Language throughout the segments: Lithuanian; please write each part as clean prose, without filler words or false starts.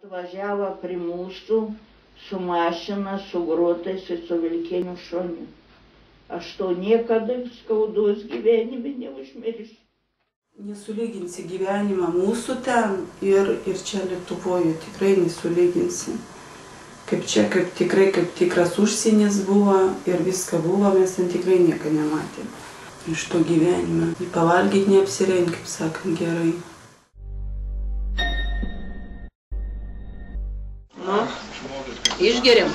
Atvažiavo prie mūsų su mašina, su grotais ir su vilkiniu šuniu. Aš to niekada skaudos gyvenime neužmiršiu. Nesulyginsi gyvenimą mūsų ten ir čia Lietuvoje, tikrai nesulyginsi. Kaip čia, kaip tikras užsienis buvo ir viską buvo, mes ten tikrai nieko nematėm. Iš to gyvenime. Pavalgyti neapsirengti, kaip sakant, gerai. Nu, išgeriam.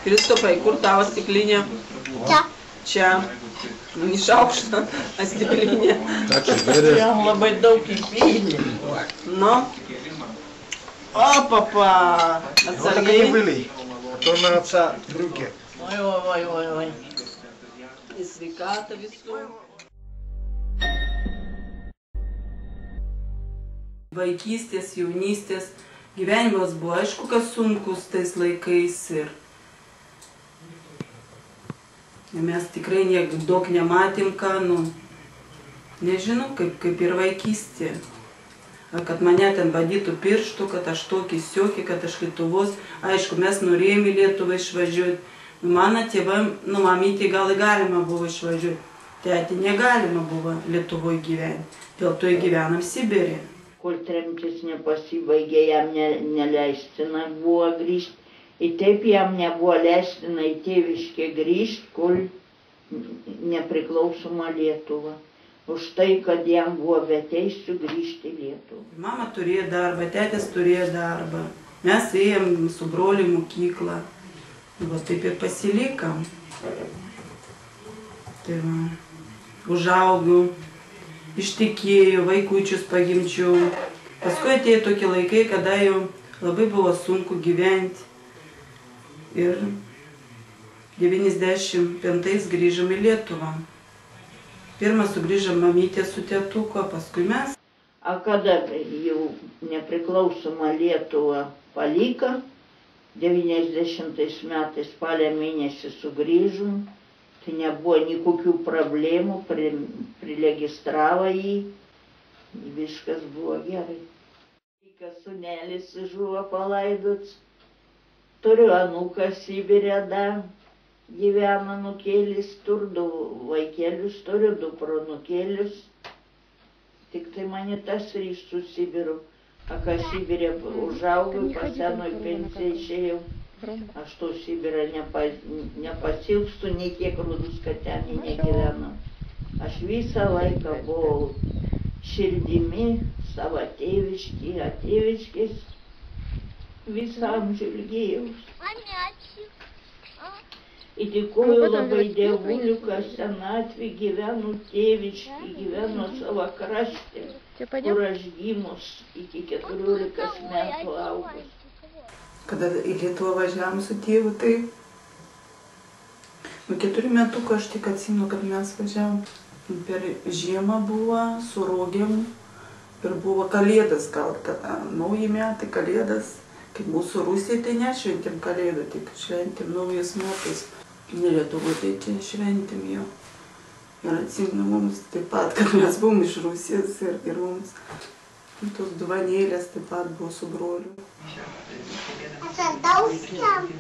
Kristopai, kur tavo stiklinė? Čia. Čia. Nu, iš aukšto, stiklinė. Jam labai daug įpylė. Nu. O, papa. Atsargiai. To na отца руки. Oi. Į sveikatą visų. Vaikystės, jaunystės gyvenimas buvo, aišku, kas sunkus tais laikais ir mes tikrai daug nematėm, ką, nežinau, kaip ir vaikystė. Kad mane ten badytų pirštų, kad aš tokį siokį, kad aš Lietuvos. Aišku, mes norėjome į Lietuvą išvažiuoti. Mano tėvam, mamytė gal galima buvo išvažiuoti. Tėtį negalima buvo Lietuvoje gyventi. Dėl to gyvenam Sibirė. Kol tremtis nepasibaigė, jam neleistina buvo grįžti. Ir taip jam nebuvo leistina į tėviškę grįžti, kol nepriklausoma Lietuva. Už tai, kad jam buvo be teisių grįžti į Lietuvą. Mama turėjo darbą, tėtis turėjo darbą. Mes ėjom su broliu mokyklą. Va taip ir pasilikam. Tai va, užaugau, ištekėjau, vaikučius pagimdžiau. Paskui atėjo tokie laikai, kada jau labai buvo sunku gyventi. Ir 95 grįžom į Lietuvą. Pirmą sugrįžom mamytė su tėtuko, paskui mes. A kada jau nepriklausoma Lietuva palika, 90 metais spalio mėnesį sugrįžom, tai nebuvo nikokių problemų, priregistravo jį, viskas buvo gerai. Tik sūnelis žuvo palaidots, turiu anūką Sibirę dar, gyvena nukėlis, turiu 2 vaikelius, turiu 2 pronukėlius, tik tai mane tas ryš su Sibiru. A kai Sibirė užaugau, paseno į pensiją išėjau, aš to Sibirą nepasilgstu, nei kiek rudus, kad ten negyvenau. Aš visą laiką buvau širdimi savo tėviškės, visą amžių ilgėjaus. Ir dėkoju labai Dievuliu, kad senatvė gyvenu tėviškai, gyvenu savo krašte, kur aš gimus iki 14 metų augus. Kada į Lietuvą važiavom su tėvu, tai 4 metukų aš tik atsimenu, kad mes važiavom. Per žiemą buvo, su rogėm ir buvo Kalėdas gal tada, nauji metai, Kalėdas. Kaip mūsų Rusija, tai nešventėm Kalėdą, tik šventėm naujus metus. Ne Lietuvoje, tai čia šventėm jau. Ir atsimenu mums taip pat, kad mes buvom iš Rusijos ir mums tos dovanėlės taip pat buvo su broliu. A serdauskiem?